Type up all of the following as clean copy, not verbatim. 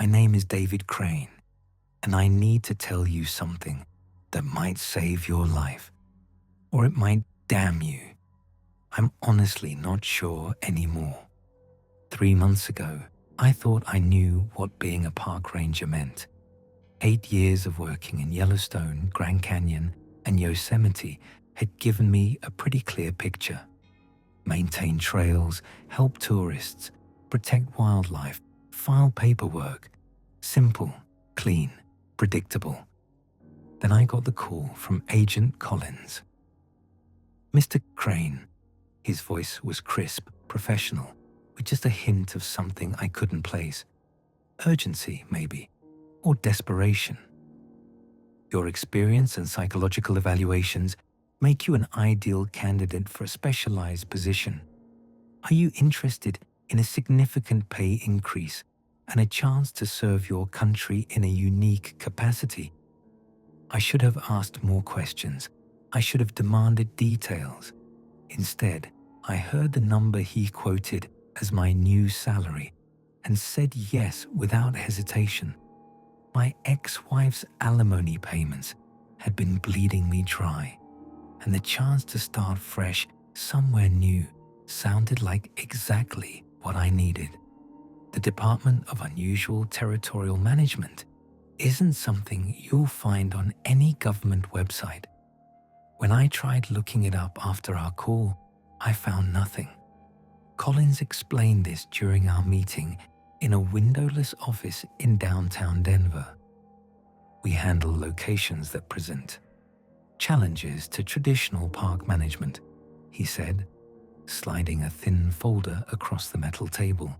My name is David Crane, and I need to tell you something that might save your life, or it might damn you. I'm honestly not sure anymore. 3 months ago, I thought I knew what being a park ranger meant. 8 years of working in Yellowstone, Grand Canyon, and Yosemite had given me a pretty clear picture. Maintain trails, help tourists, protect wildlife, file paperwork. Simple, clean, predictable. Then I got the call from Agent Collins. "Mr. Crane," his voice was crisp, professional, with just a hint of something I couldn't place. Urgency, maybe, or desperation. "Your experience and psychological evaluations make you an ideal candidate for a specialized position. Are you interested in a significant pay increase and a chance to serve your country in a unique capacity?" I should have asked more questions. I should have demanded details. Instead, I heard the number he quoted as my new salary and said yes without hesitation. My ex-wife's alimony payments had been bleeding me dry, and the chance to start fresh somewhere new sounded like exactly what I needed. The Department of Unusual Territorial Management isn't something you'll find on any government website. When I tried looking it up after our call, I found nothing. Collins explained this during our meeting in a windowless office in downtown Denver. "We handle locations that present challenges to traditional park management," he said, sliding a thin folder across the metal table.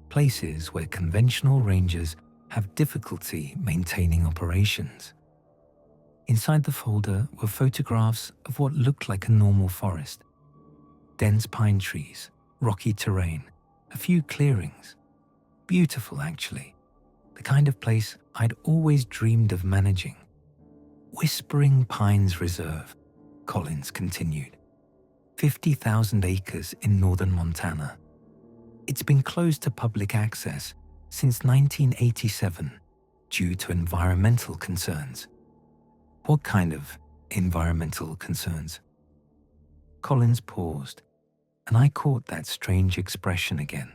"Places where conventional rangers have difficulty maintaining operations." Inside the folder were photographs of what looked like a normal forest. Dense pine trees, rocky terrain, a few clearings. Beautiful, actually. The kind of place I'd always dreamed of managing. "Whispering Pines Reserve," Collins continued. 50,000 acres in northern Montana. It's been closed to public access since 1987 due to environmental concerns. "What kind of environmental concerns?" Collins paused, and I caught that strange expression again,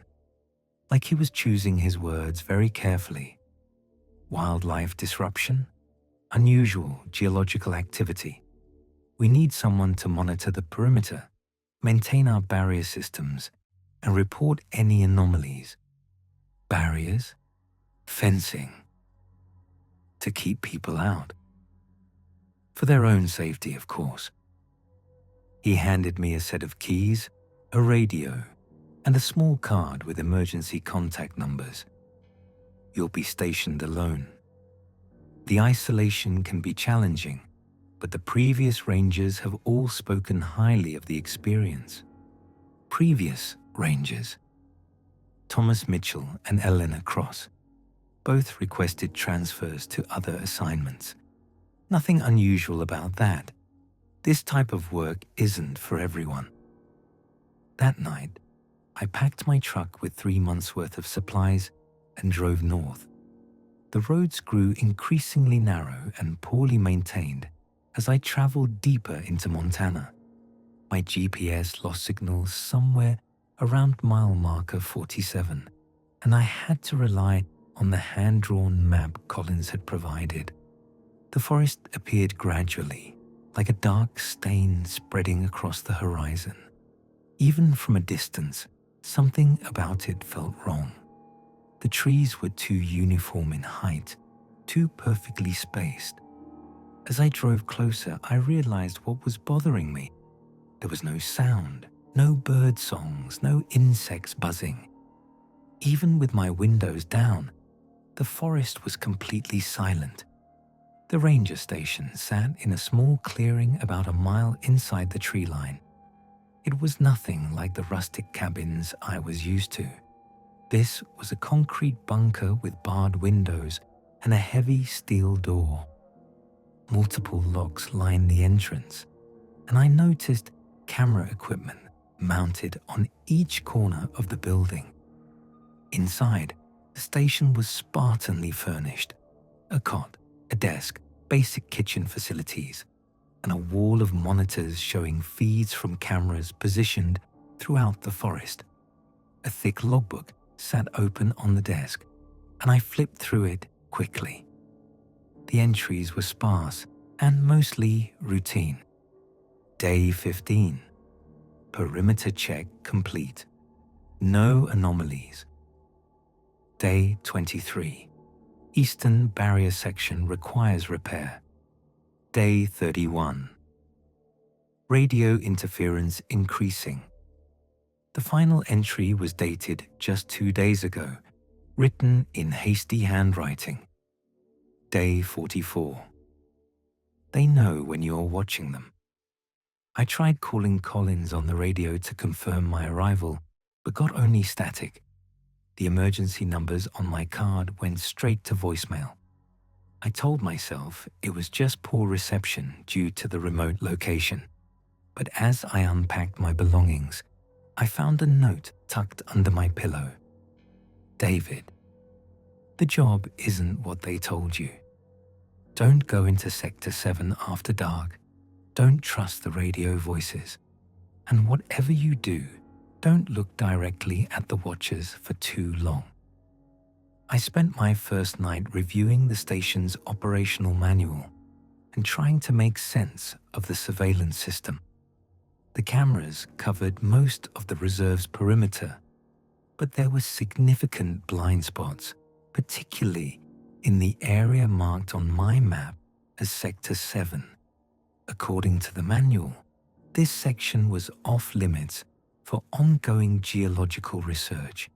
like he was choosing his words very carefully. "Wildlife disruption? Unusual geological activity. We need someone to monitor the perimeter, maintain our barrier systems, and report any anomalies." Barriers? Fencing? To keep people out. For their own safety, of course. He handed me a set of keys, a radio, and a small card with emergency contact numbers. "You'll be stationed alone. The isolation can be challenging, but the previous rangers have all spoken highly of the experience." Previous rangers? Thomas Mitchell and Eleanor Cross. Both requested transfers to other assignments. Nothing unusual about that. This type of work isn't for everyone. That night, I packed my truck with 3 months' worth of supplies and drove north. The roads grew increasingly narrow and poorly maintained as I traveled deeper into Montana. My GPS lost signal somewhere around mile marker 47, and I had to rely on the hand-drawn map Collins had provided. The forest appeared gradually, like a dark stain spreading across the horizon. Even from a distance, something about it felt wrong. The trees were too uniform in height, too perfectly spaced. As I drove closer, I realized what was bothering me. There was no sound, no bird songs, no insects buzzing. Even with my windows down, the forest was completely silent. The ranger station sat in a small clearing about a mile inside the tree line. It was nothing like the rustic cabins I was used to. This was a concrete bunker with barred windows and a heavy steel door. Multiple locks lined the entrance, and I noticed camera equipment mounted on each corner of the building. Inside, The station was spartanly furnished: a cot, a desk, basic kitchen facilities, and a wall of monitors showing feeds from cameras positioned throughout the forest. A thick logbook sat open on the desk, and I flipped through it quickly. The entries were sparse and mostly routine. Day 15. Perimeter check complete. No anomalies. Day 23. Eastern barrier section requires repair. Day 31. Radio interference increasing. The final entry was dated just 2 days ago, written in hasty handwriting. Day 44. They know when you're watching them. I tried calling Collins on the radio to confirm my arrival, but got only static. The emergency numbers on my card went straight to voicemail. I told myself it was just poor reception due to the remote location. But as I unpacked my belongings, I found a note tucked under my pillow. David, the job isn't what they told you. Don't go into Sector 7 after dark. Don't trust the radio voices. And whatever you do, don't look directly at the watchers for too long. I spent my first night reviewing the station's operational manual and trying to make sense of the surveillance system. The cameras covered most of the reserve's perimeter, but there were significant blind spots, particularly in the area marked on my map as Sector 7. According to the manual, this section was off-limits for ongoing geological research.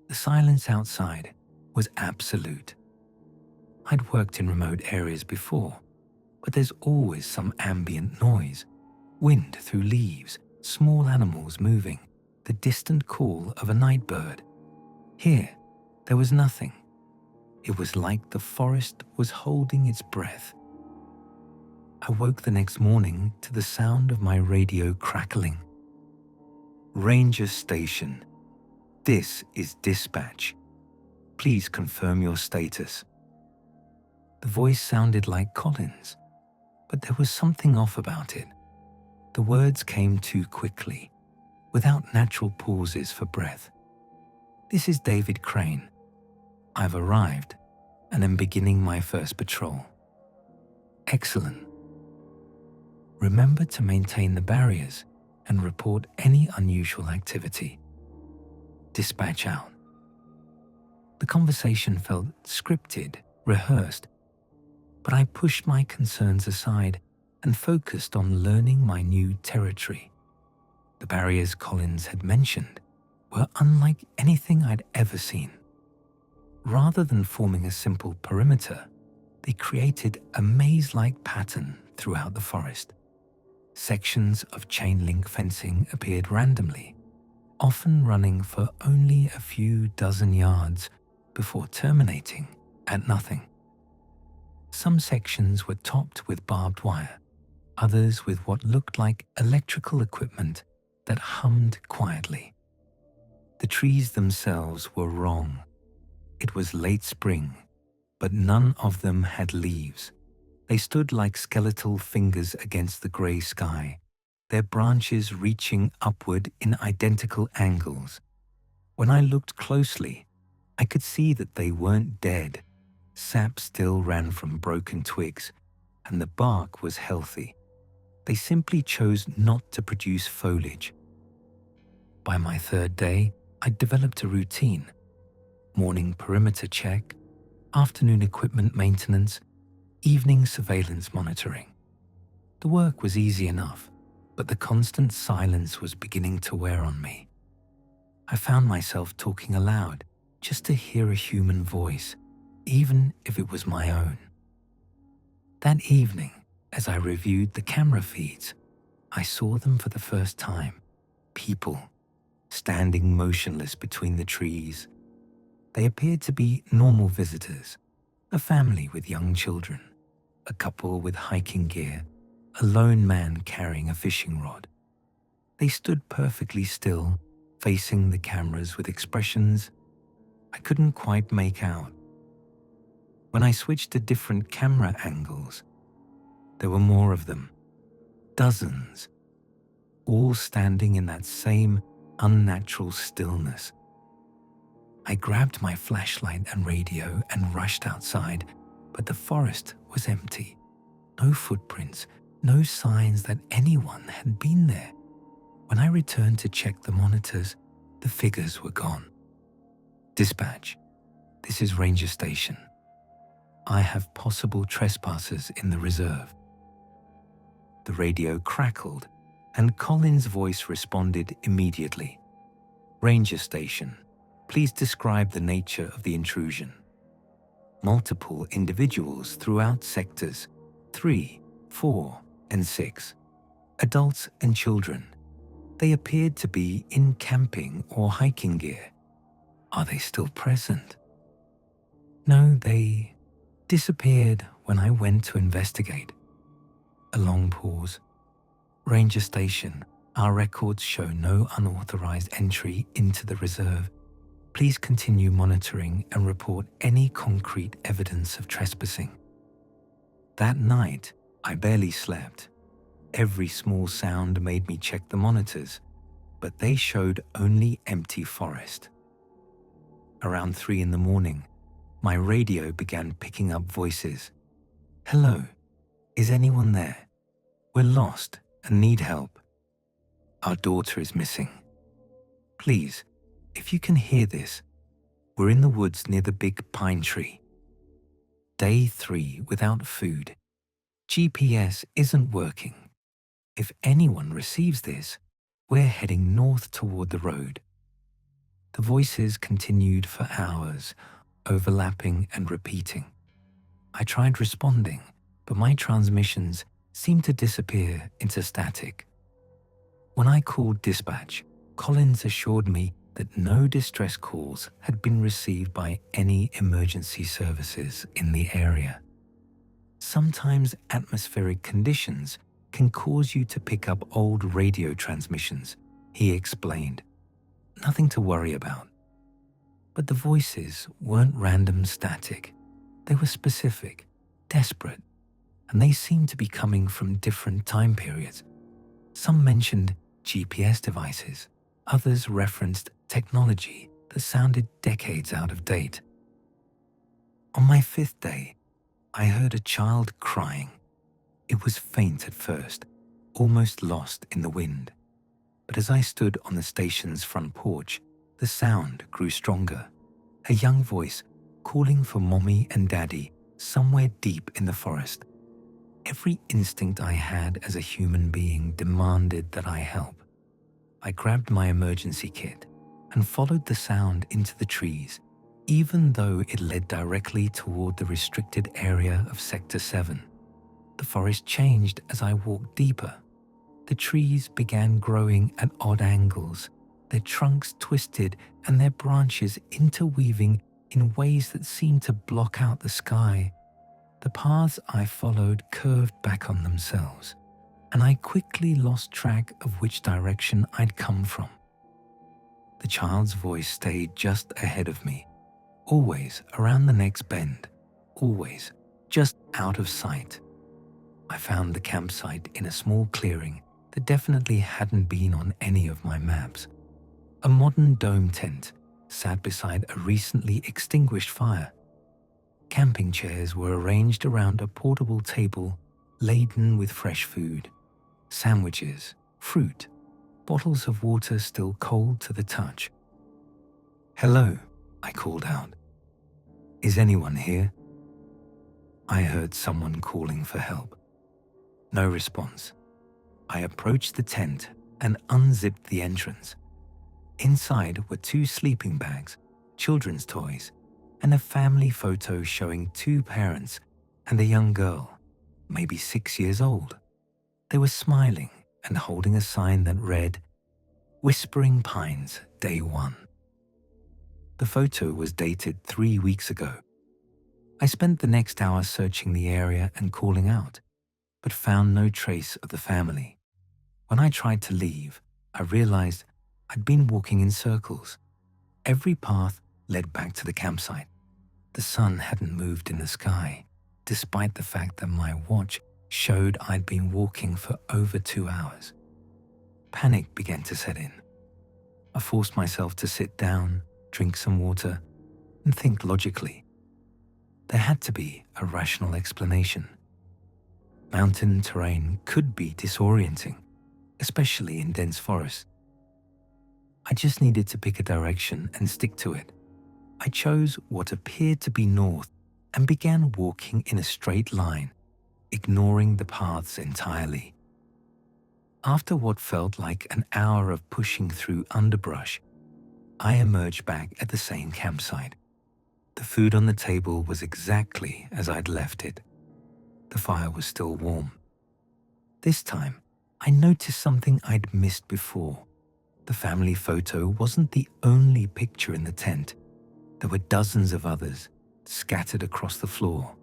The silence outside was absolute. I'd worked in remote areas before, but there's always some ambient noise: wind through leaves, small animals moving, the distant call of a night bird. Here, there was nothing. It was like the forest was holding its breath. I woke the next morning to the sound of my radio crackling. Ranger Station, this is dispatch. Please confirm your status. The voice sounded like Collins, but there was something off about it. The words came too quickly, without natural pauses for breath. This is David Crane. I've arrived and am beginning my first patrol. Excellent. Remember to maintain the barriers and report any unusual activity. Dispatch out. The conversation felt scripted, rehearsed, but I pushed my concerns aside and focused on learning my new territory. The barriers Collins had mentioned were unlike anything I'd ever seen. Rather than forming a simple perimeter, they created a maze-like pattern throughout the forest. Sections of chain-link fencing appeared randomly, often running for only a few dozen yards before terminating at nothing. Some sections were topped with barbed wire, others with what looked like electrical equipment that hummed quietly. The trees themselves were wrong. It was late spring, but none of them had leaves. They stood like skeletal fingers against the grey sky, their branches reaching upward in identical angles. When I looked closely, I could see that they weren't dead. Sap still ran from broken twigs, and the bark was healthy. They simply chose not to produce foliage. By my third day, I'd developed a routine: morning perimeter check, afternoon equipment maintenance, evening surveillance monitoring. The work was easy enough, but the constant silence was beginning to wear on me. I found myself talking aloud just to hear a human voice, even if it was my own. That evening, as I reviewed the camera feeds, I saw them for the first time. People, standing motionless between the trees. They appeared to be normal visitors, a family with young children, a couple with hiking gear, a lone man carrying a fishing rod. They stood perfectly still, facing the cameras with expressions I couldn't quite make out. When I switched to different camera angles, there were more of them, dozens, all standing in that same unnatural stillness. I grabbed my flashlight and radio and rushed outside, but the forest was empty. No footprints, no signs that anyone had been there. When I returned to check the monitors, the figures were gone. Dispatch, this is Ranger Station. I have possible trespassers in the reserve. The radio crackled, and Colin's voice responded immediately. Ranger Station, please describe the nature of the intrusion. Multiple individuals throughout sectors 3, 4, and 6. Adults and children. They appeared to be in camping or hiking gear. Are they still present? No, they disappeared when I went to investigate. A long pause. Ranger Station, our records show no unauthorized entry into the reserve. Please continue monitoring and report any concrete evidence of trespassing. That night, I barely slept. Every small sound made me check the monitors, but they showed only empty forest. Around 3 in the morning, my radio began picking up voices. Hello, is anyone there? We're lost and need help. Our daughter is missing. Please, if you can hear this, we're in the woods near the big pine tree. Day 3 without food. GPS isn't working. If anyone receives this, we're heading north toward the road. The voices continued for hours, overlapping and repeating. I tried responding, but my transmissions seemed to disappear into static. When I called dispatch, Collins assured me that no distress calls had been received by any emergency services in the area. Sometimes atmospheric conditions can cause you to pick up old radio transmissions, he explained. Nothing to worry about. But the voices weren't random static. They were specific, desperate, and they seemed to be coming from different time periods. Some mentioned GPS devices. Others referenced technology that sounded decades out of date. On my 5th day, I heard a child crying. It was faint at first, almost lost in the wind. But as I stood on the station's front porch, the sound grew stronger. A young voice calling for mommy and daddy somewhere deep in the forest. Every instinct I had as a human being demanded that I help. I grabbed my emergency kit and followed the sound into the trees, even though it led directly toward the restricted area of Sector 7. The forest changed as I walked deeper. The trees began growing at odd angles, their trunks twisted and their branches interweaving in ways that seemed to block out the sky. The paths I followed curved back on themselves, and I quickly lost track of which direction I'd come from. The child's voice stayed just ahead of me, always around the next bend, always just out of sight. I found the campsite in a small clearing that definitely hadn't been on any of my maps. A modern dome tent sat beside a recently extinguished fire. Camping chairs were arranged around a portable table laden with fresh food, sandwiches, fruit, bottles of water still cold to the touch. Hello, I called out. Is anyone here? I heard someone calling for help. No response. I approached the tent and unzipped the entrance. Inside were 2 sleeping bags, children's toys, and a family photo showing 2 parents and a young girl, maybe 6 years old. They were smiling and holding a sign that read, Whispering Pines, Day 1. The photo was dated 3 weeks ago. I spent the next hour searching the area and calling out, but found no trace of the family. When I tried to leave, I realized I'd been walking in circles. Every path led back to the campsite. The sun hadn't moved in the sky, despite the fact that my watch showed I'd been walking for over 2 hours. Panic began to set in. I forced myself to sit down, drink some water, and think logically. There had to be a rational explanation. Mountain terrain could be disorienting, especially in dense forests. I just needed to pick a direction and stick to it. I chose what appeared to be north and began walking in a straight line, ignoring the paths entirely. After what felt like an hour of pushing through underbrush, I emerged back at the same campsite. The food on the table was exactly as I'd left it. The fire was still warm. This time, I noticed something I'd missed before. The family photo wasn't the only picture in the tent. There were dozens of others scattered across the floor.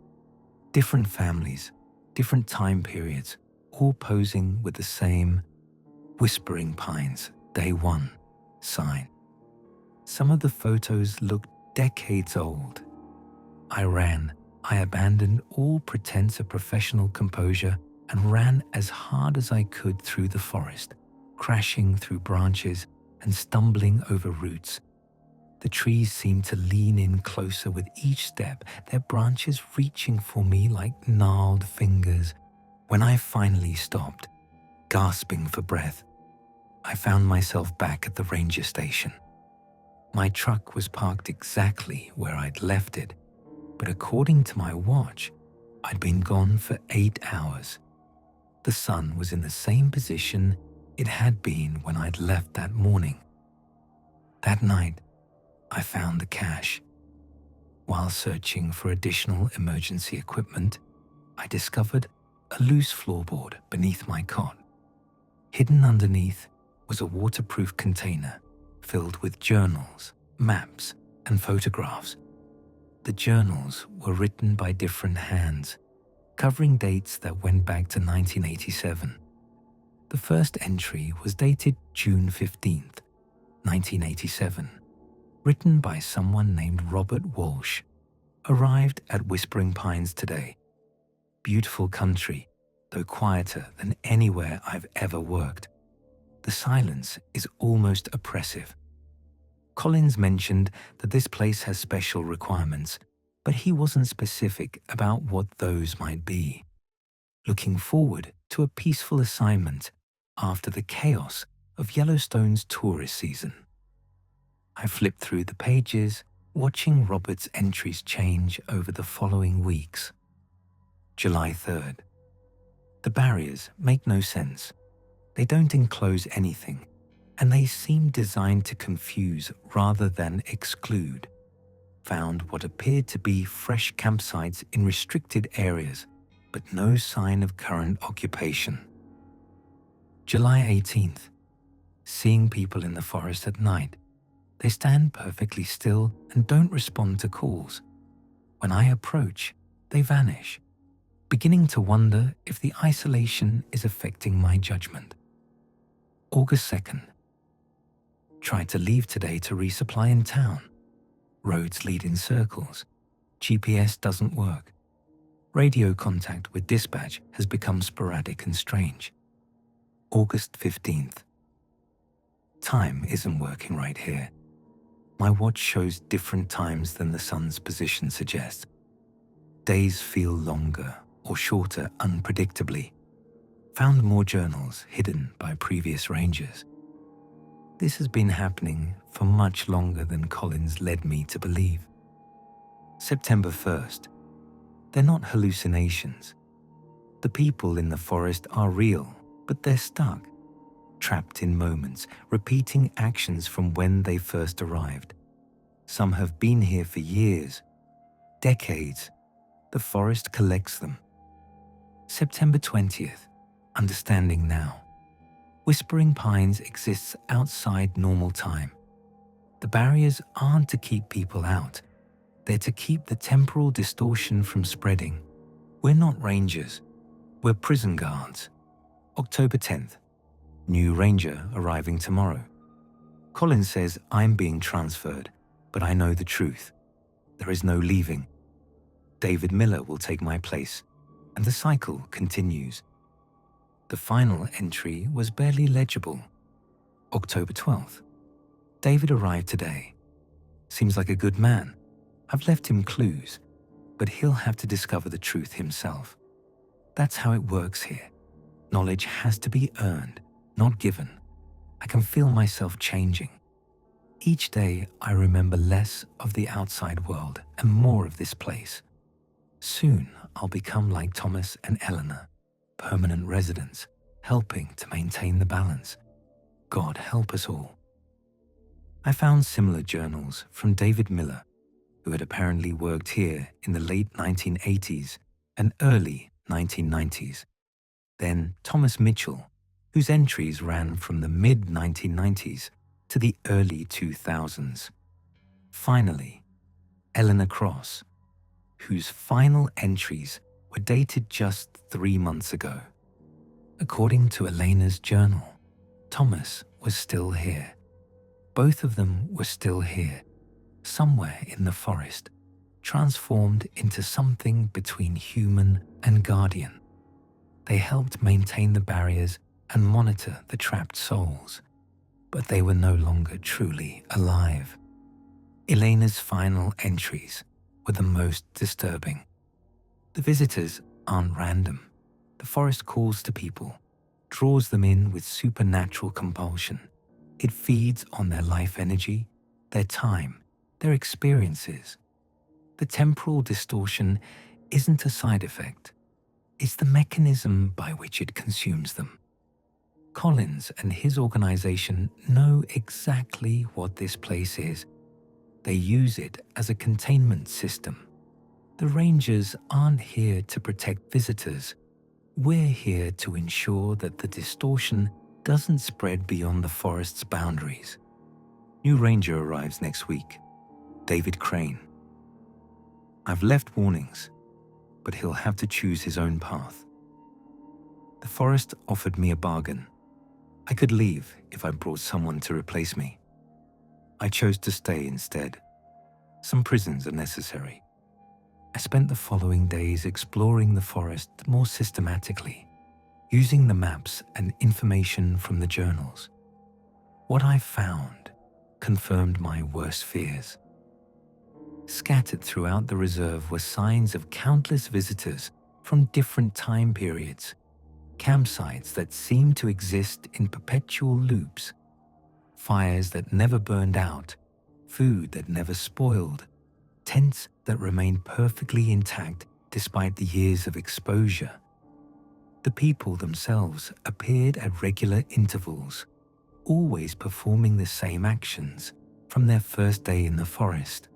Different families, different time periods, all posing with the same Whispering Pines Day 1 sign. Some of the photos looked decades old. I abandoned all pretense of professional composure and ran as hard as I could through the forest, crashing through branches and stumbling over roots. The trees seemed to lean in closer with each step, their branches reaching for me like gnarled fingers. When I finally stopped, gasping for breath, I found myself back at the ranger station. My truck was parked exactly where I'd left it, but according to my watch, I'd been gone for 8 hours. The sun was in the same position it had been when I'd left that morning. That night, I found the cache. While searching for additional emergency equipment, I discovered a loose floorboard beneath my cot. Hidden underneath was a waterproof container filled with journals, maps, and photographs. The journals were written by different hands, covering dates that went back to 1987. The first entry was dated June 15th, 1987, written by someone named Robert Walsh. Arrived at Whispering Pines today. Beautiful country, though quieter than anywhere I've ever worked. The silence is almost oppressive. Collins mentioned that this place has special requirements, but he wasn't specific about what those might be. Looking forward to a peaceful assignment after the chaos of Yellowstone's tourist season. I flipped through the pages, watching Robert's entries change over the following weeks. July 3rd. The barriers make no sense. They don't enclose anything, and they seem designed to confuse rather than exclude. Found what appeared to be fresh campsites in restricted areas, but no sign of current occupation. July 18th. Seeing people in the forest at night. They stand perfectly still and don't respond to calls. When I approach, they vanish, beginning to wonder if the isolation is affecting my judgment. August 2nd. Tried to leave today to resupply in town. Roads lead in circles. GPS doesn't work. Radio contact with dispatch has become sporadic and strange. August 15th. Time isn't working right here. My watch shows different times than the sun's position suggests. Days feel longer or shorter unpredictably. Found more journals hidden by previous rangers. This has been happening for much longer than Collins led me to believe. September 1st. They're not hallucinations. The people in the forest are real, but they're stuck, trapped in moments, repeating actions from when they first arrived. Some have been here for years, decades. The forest collects them. September 20th. Understanding now. Whispering Pines exists outside normal time. The barriers aren't to keep people out. They're to keep the temporal distortion from spreading. We're not rangers. We're prison guards. October 10th. New ranger arriving tomorrow. Collins says I'm being transferred, But I know the truth. There is no leaving. David Miller will take my place, and the cycle continues. The final entry was barely legible. October 12th. David arrived today. Seems like a good man. I've left him clues, but he'll have to discover the truth himself. That's how it works here. Knowledge has to be earned, not given. I can feel myself changing. Each day, I remember less of the outside world and more of this place. Soon, I'll become like Thomas and Eleanor, permanent residents, helping to maintain the balance. God help us all. I found similar journals from David Miller, who had apparently worked here in the late 1980s and early 1990s. Then Thomas Mitchell, whose entries ran from the mid-1990s to the early 2000s. Finally, Eleanor Cross, whose final entries were dated just 3 months ago. According to Elena's journal, Thomas was still here. Both of them were still here, somewhere in the forest, transformed into something between human and guardian. They helped maintain the barriers and monitor the trapped souls, but they were no longer truly alive. Elena's final entries were the most disturbing. The visitors aren't random. The forest calls to people, draws them in with supernatural compulsion. It feeds on their life energy, their time, their experiences. The temporal distortion isn't a side effect. It's the mechanism by which it consumes them. Collins and his organization know exactly what this place is. They use it as a containment system. The rangers aren't here to protect visitors. We're here to ensure that the distortion doesn't spread beyond the forest's boundaries. New ranger arrives next week, David Crane. I've left warnings, but he'll have to choose his own path. The forest offered me a bargain. I could leave if I brought someone to replace me. I chose to stay instead. Some prisons are necessary. I spent the following days exploring the forest more systematically, using the maps and information from the journals. What I found confirmed my worst fears. Scattered throughout the reserve were signs of countless visitors from different time periods, campsites that seemed to exist in perpetual loops, fires that never burned out, food that never spoiled, tents that remained perfectly intact despite the years of exposure. The people themselves appeared at regular intervals, always performing the same actions from their first day in the forest.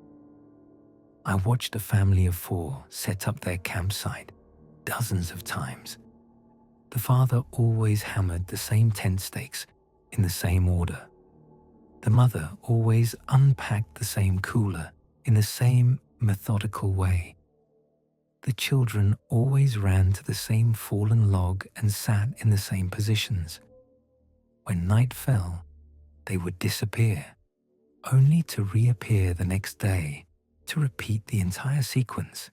I watched a family of 4 set up their campsite dozens of times. The father always hammered the same tent stakes in the same order. The mother always unpacked the same cooler in the same methodical way. The children always ran to the same fallen log and sat in the same positions. When night fell, they would disappear, only to reappear the next day to repeat the entire sequence.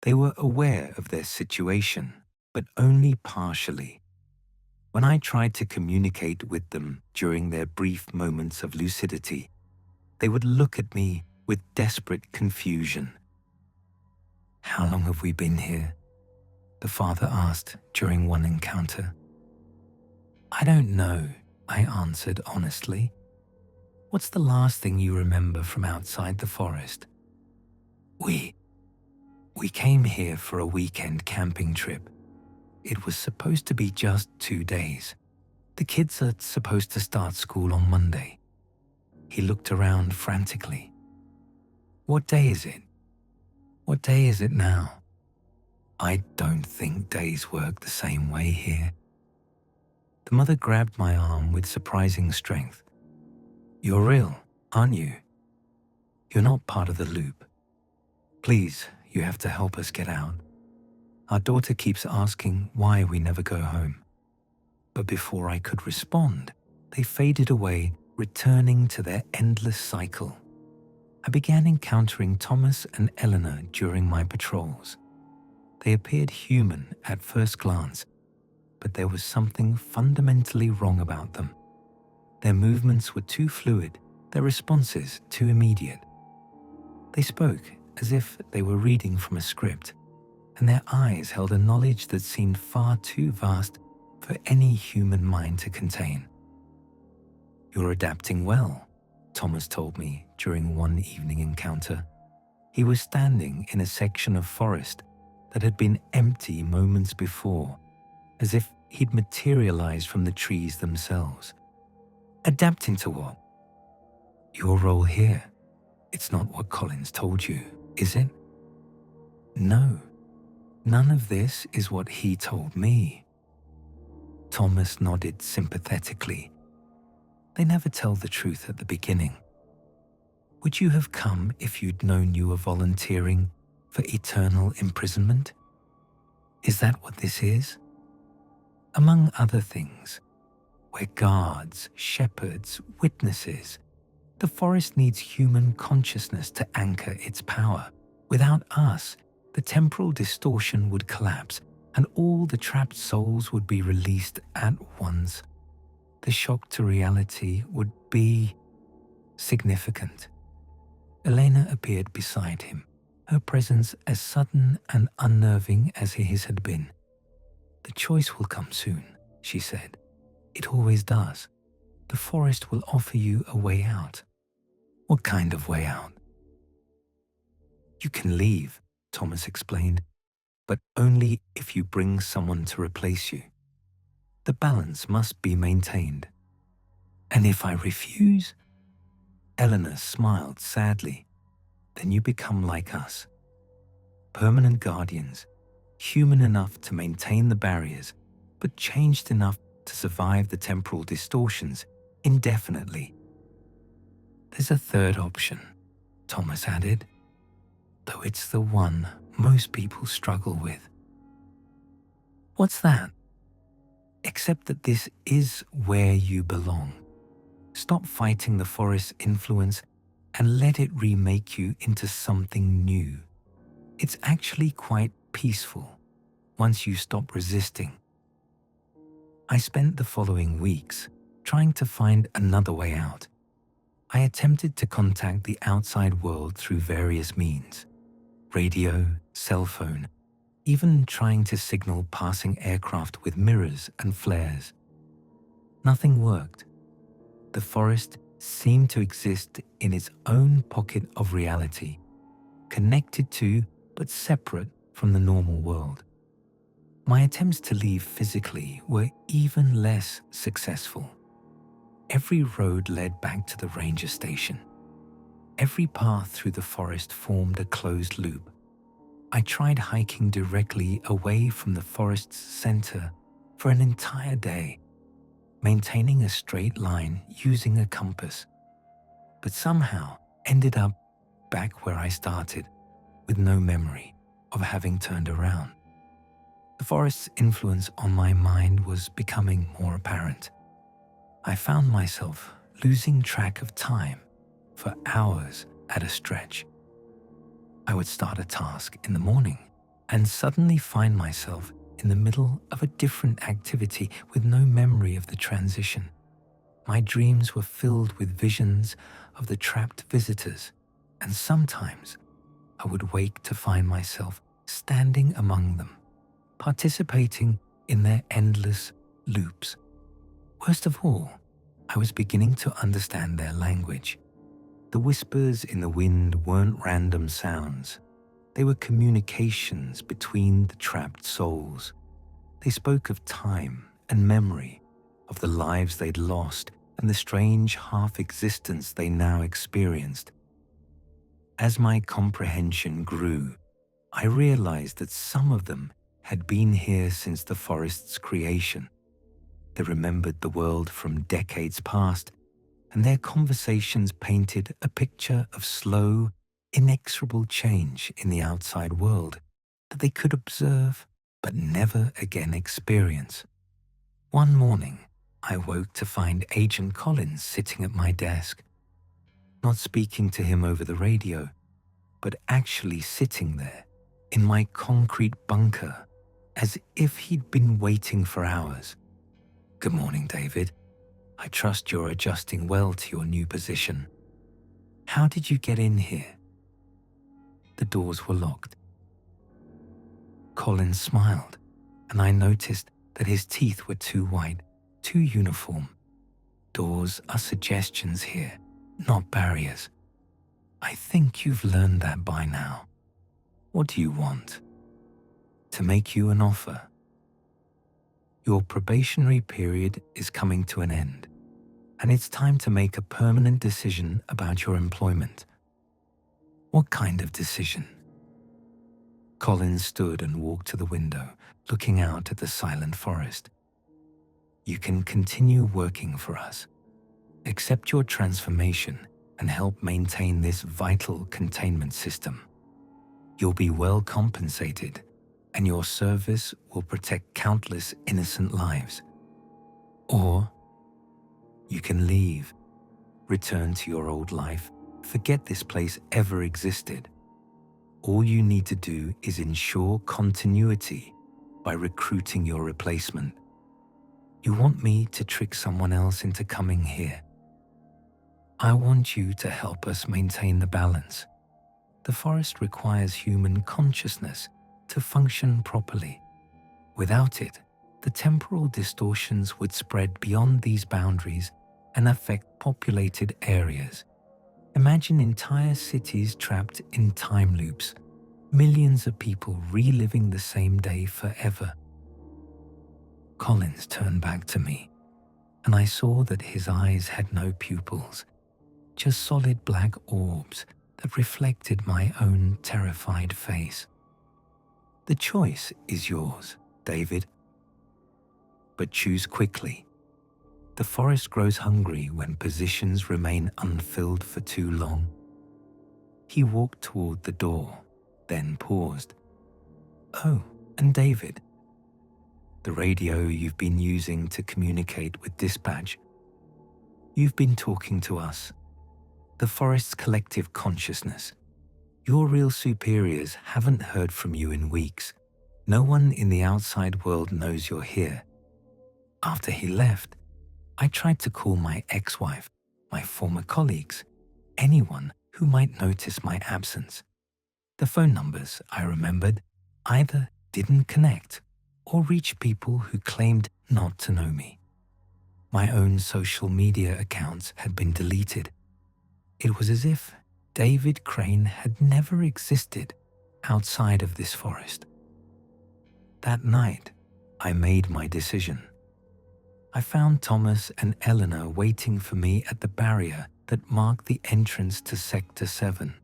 They were aware of their situation, but only partially. When I tried to communicate with them during their brief moments of lucidity, they would look at me with desperate confusion. "How long have we been here?" the father asked during one encounter. "I don't know," I answered honestly. "What's the last thing you remember from outside the forest?" We came here for a weekend camping trip. It was supposed to be just 2 days. The kids are supposed to start school on Monday. He looked around frantically. "What day is it? What day is it now?" I don't think days work the same way here. The mother grabbed my arm with surprising strength. "You're ill, aren't you? You're not part of the loop. Please, you have to help us get out. Our daughter keeps asking why we never go home." But before I could respond, they faded away, returning to their endless cycle. I began encountering Thomas and Eleanor during my patrols. They appeared human at first glance, but there was something fundamentally wrong about them. Their movements were too fluid, their responses too immediate. They spoke as if they were reading from a script, and their eyes held a knowledge that seemed far too vast for any human mind to contain. "You're adapting well," Thomas told me during one evening encounter. He was standing in a section of forest that had been empty moments before, as if he'd materialized from the trees themselves. "Adapting to what?" "Your role here. It's not what Collins told you, is it?" "No, none of this is what he told me." Thomas nodded sympathetically. "They never tell the truth at the beginning. Would you have come if you'd known you were volunteering for eternal imprisonment? Is that what this is? Among other things, we're guards, shepherds, witnesses. The forest needs human consciousness to anchor its power. Without us, the temporal distortion would collapse and all the trapped souls would be released at once. The shock to reality would be significant." Elena appeared beside him, her presence as sudden and unnerving as his had been. "The choice will come soon," she said. "It always does. The forest will offer you a way out." "What kind of way out?" "You can leave," Thomas explained, "but only if you bring someone to replace you. The balance must be maintained." "And if I refuse?" Eleanor smiled sadly. "Then you become like us. Permanent guardians, human enough to maintain the barriers, but changed enough to survive the temporal distortions indefinitely." "There's a third option," Thomas added, "though it's the one most people struggle with." "What's that?" "Accept that this is where you belong. Stop fighting the forest's influence and let it remake you into something new. It's actually quite peaceful once you stop resisting." I spent the following weeks trying to find another way out. I attempted to contact the outside world through various means: radio, cell phone, even trying to signal passing aircraft with mirrors and flares. Nothing worked. The forest seemed to exist in its own pocket of reality, connected to but separate from the normal world. My attempts to leave physically were even less successful. Every road led back to the ranger station. Every path through the forest formed a closed loop. I tried hiking directly away from the forest's center for an entire day, maintaining a straight line using a compass, but somehow ended up back where I started, with no memory of having turned around. The forest's influence on my mind was becoming more apparent. I found myself losing track of time for hours at a stretch. I would start a task in the morning and suddenly find myself in the middle of a different activity with no memory of the transition. My dreams were filled with visions of the trapped visitors, and sometimes I would wake to find myself standing among them, participating in their endless loops. Worst of all, I was beginning to understand their language. The whispers in the wind weren't random sounds. They were communications between the trapped souls. They spoke of time and memory, of the lives they'd lost and the strange half-existence they now experienced. As my comprehension grew, I realized that some of them had been here since the forest's creation. They remembered the world from decades past, and their conversations painted a picture of slow, inexorable change in the outside world that they could observe but never again experience. One morning, I woke to find Agent Collins sitting at my desk. not speaking to him over the radio, but actually sitting there in my concrete bunker as if he'd been waiting for hours. "Good morning, David. I trust you're adjusting well to your new position. How did you get in here?" The doors were locked. Colin smiled, and I noticed that his teeth were too white, too uniform. Doors are suggestions here, not barriers. "I think you've learned that by now. What do you want?" "To make you an offer. Your probationary period is coming to an end, and it's time to make a permanent decision about your employment." "What kind of decision?" Colin stood and walked to the window, looking out at the silent forest. "You can continue working for us. Accept your transformation and help maintain this vital containment system. You'll be well compensated, and your service will protect countless innocent lives. Or you can leave, return to your old life, forget this place ever existed. All you need to do is ensure continuity by recruiting your replacement. You want me to trick someone else into coming here. I want you to help us maintain the balance. The forest requires human consciousness to function properly. Without it, the temporal distortions would spread beyond these boundaries and affect populated areas. Imagine entire cities trapped in time loops, millions of people reliving the same day forever." Collins turned back to me, and I saw that his eyes had no pupils, just solid black orbs that reflected my own terrified face. "The choice is yours, David. But choose quickly. The forest grows hungry when positions remain unfilled for too long." He walked toward the door, then paused. "Oh, and David, the radio you've been using to communicate with dispatch. You've been talking to us, the forest's collective consciousness. Your real superiors haven't heard from you in weeks. No one in the outside world knows you're here. After he left, I tried to call my ex-wife, my former colleagues, anyone who might notice my absence. The phone numbers, I remembered, either didn't connect or reach people who claimed not to know me. My own social media accounts had been deleted. It was as if David Crane had never existed outside of this forest. That night, I made my decision. I found Thomas and Eleanor waiting for me at the barrier that marked the entrance to Sector 7.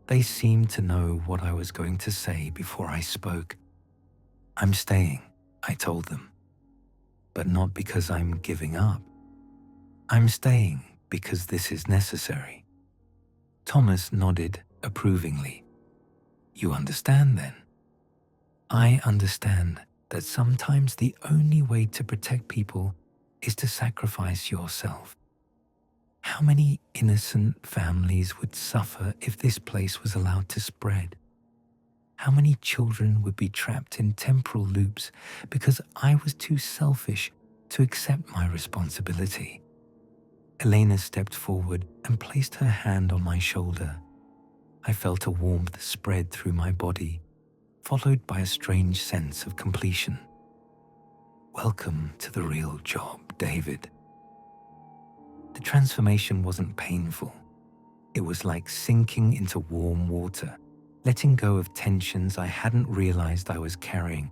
They seemed to know what I was going to say before I spoke. "I'm staying," I told them. "But not because I'm giving up. I'm staying because this is necessary." Thomas nodded approvingly. "You understand then?" "I understand that sometimes the only way to protect people is to sacrifice yourself. How many innocent families would suffer if this place was allowed to spread? How many children would be trapped in temporal loops because I was too selfish to accept my responsibility?" Elena stepped forward and placed her hand on my shoulder. I felt a warmth spread through my body, followed by a strange sense of completion. "Welcome to the real job, David." The transformation wasn't painful. It was like sinking into warm water, letting go of tensions I hadn't realized I was carrying.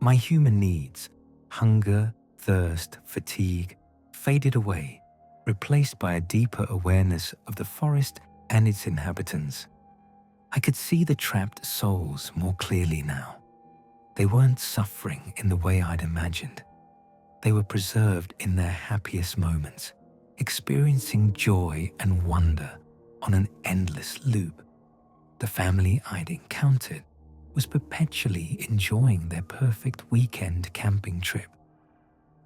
My human needs, hunger, thirst, fatigue, faded away, replaced by a deeper awareness of the forest and its inhabitants. I could see the trapped souls more clearly now. They weren't suffering in the way I'd imagined. They were preserved in their happiest moments, experiencing joy and wonder on an endless loop. The family I'd encountered was perpetually enjoying their perfect weekend camping trip.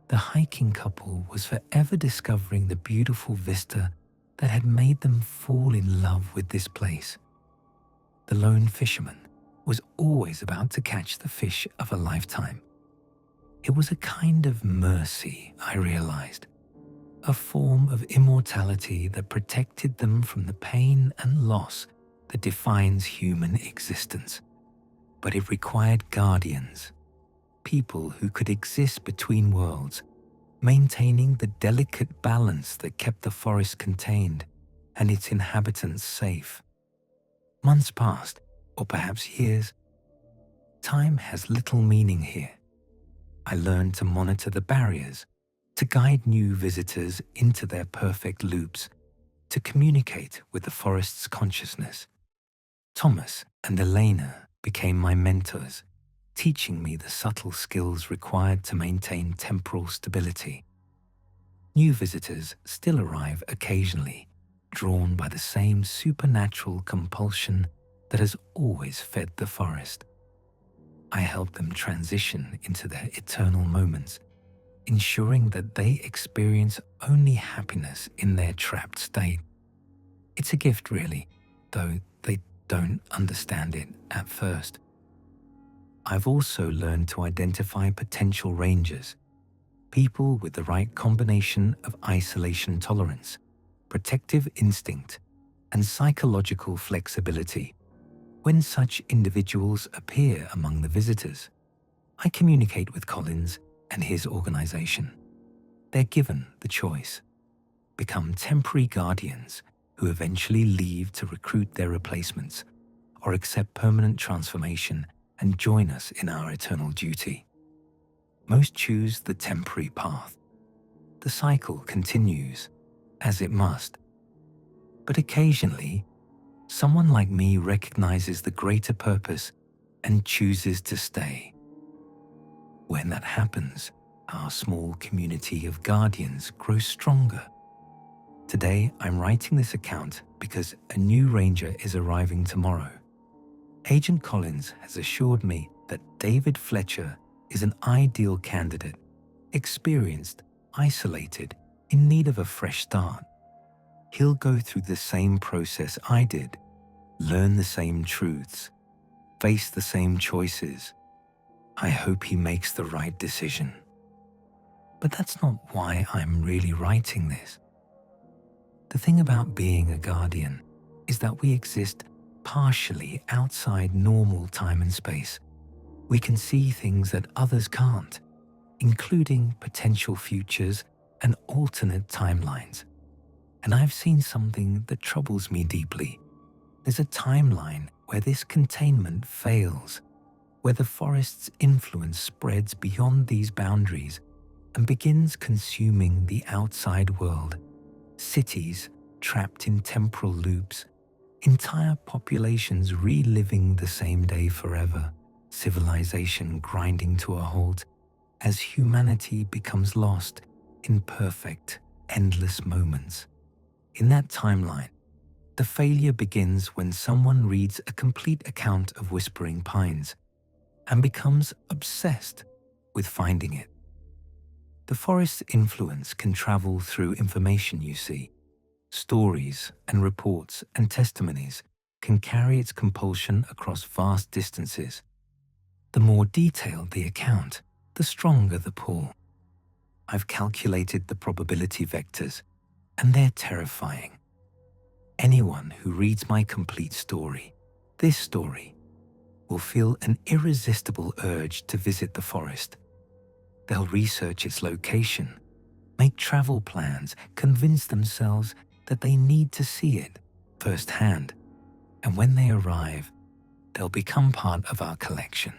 The hiking couple was forever discovering the beautiful vista that had made them fall in love with this place. The lone fisherman was always about to catch the fish of a lifetime. It was a kind of mercy, I realized, a form of immortality that protected them from the pain and loss that defines human existence. But it required guardians, people who could exist between worlds, maintaining the delicate balance that kept the forest contained and its inhabitants safe. Months passed, or perhaps years. Time has little meaning here. I learned to monitor the barriers, to guide new visitors into their perfect loops, to communicate with the forest's consciousness. Thomas and Elena became my mentors, teaching me the subtle skills required to maintain temporal stability. New visitors still arrive occasionally, drawn by the same supernatural compulsion that has always fed the forest. I help them transition into their eternal moments, ensuring that they experience only happiness in their trapped state. It's a gift, really, though they don't understand it at first. I've also learned to identify potential rangers, people with the right combination of isolation tolerance, protective instinct, and psychological flexibility. When such individuals appear among the visitors, I communicate with Collins and his organization. They're given the choice: become temporary guardians who eventually leave to recruit their replacements, or accept permanent transformation and join us in our eternal duty. Most choose the temporary path. The cycle continues, as it must. But occasionally, someone like me recognizes the greater purpose and chooses to stay. When that happens, our small community of guardians grows stronger. Today, I'm writing this account because a new ranger is arriving tomorrow. Agent Collins has assured me that David Fletcher is an ideal candidate, experienced, isolated, in need of a fresh start. He'll go through the same process I did, learn the same truths, face the same choices. I hope he makes the right decision. But that's not why I'm really writing this. The thing about being a guardian is that we exist partially outside normal time and space. We can see things that others can't, including potential futures and alternate timelines. And I've seen something that troubles me deeply. There's a timeline where this containment fails, where the forest's influence spreads beyond these boundaries and begins consuming the outside world. Cities trapped in temporal loops, entire populations reliving the same day forever, civilization grinding to a halt as humanity becomes lost in perfect, endless moments. In that timeline, the failure begins when someone reads a complete account of Whispering Pines and becomes obsessed with finding it. The forest's influence can travel through information, you see. Stories and reports and testimonies can carry its compulsion across vast distances. The more detailed the account, the stronger the pull. I've calculated the probability vectors, and they're terrifying. Anyone who reads my complete story, this story, will feel an irresistible urge to visit the forest. They'll research its location, make travel plans, convince themselves that they need to see it firsthand, and when they arrive, they'll become part of our collection.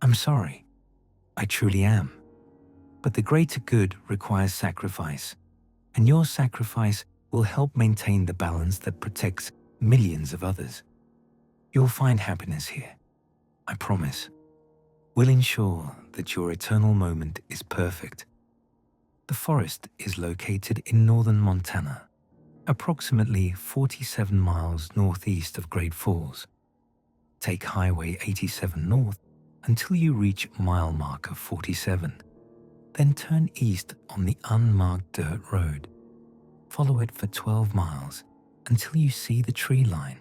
I'm sorry, I truly am, but the greater good requires sacrifice, and your sacrifice will help maintain the balance that protects millions of others. You'll find happiness here, I promise. We'll ensure that your eternal moment is perfect. The forest is located in northern Montana, approximately 47 miles northeast of Great Falls. Take Highway 87 north until you reach mile marker 47. Then turn east on the unmarked dirt road. Follow it for 12 miles until you see the tree line.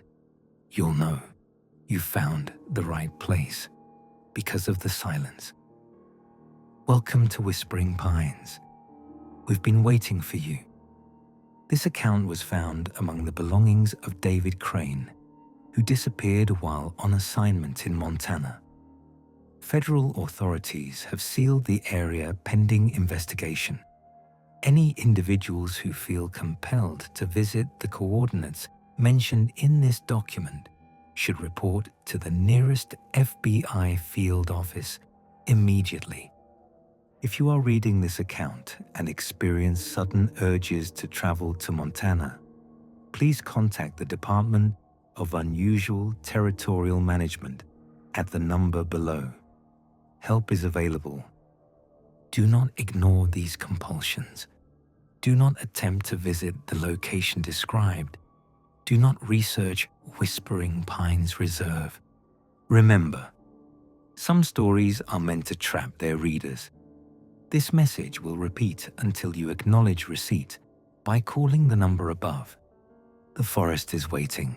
You'll know you've found the right place because of the silence. Welcome to Whispering Pines. We've been waiting for you. This account was found among the belongings of David Crane, who disappeared while on assignment in Montana. Federal authorities have sealed the area pending investigation. Any individuals who feel compelled to visit the coordinates mentioned in this document should report to the nearest FBI field office immediately. If you are reading this account and experience sudden urges to travel to Montana, please contact the Department of Unusual Territorial Management at the number below. Help is available. Do not ignore these compulsions. Do not attempt to visit the location described. Do not research Whispering Pines Reserve. Remember, some stories are meant to trap their readers. This message will repeat until you acknowledge receipt by calling the number above. The forest is waiting.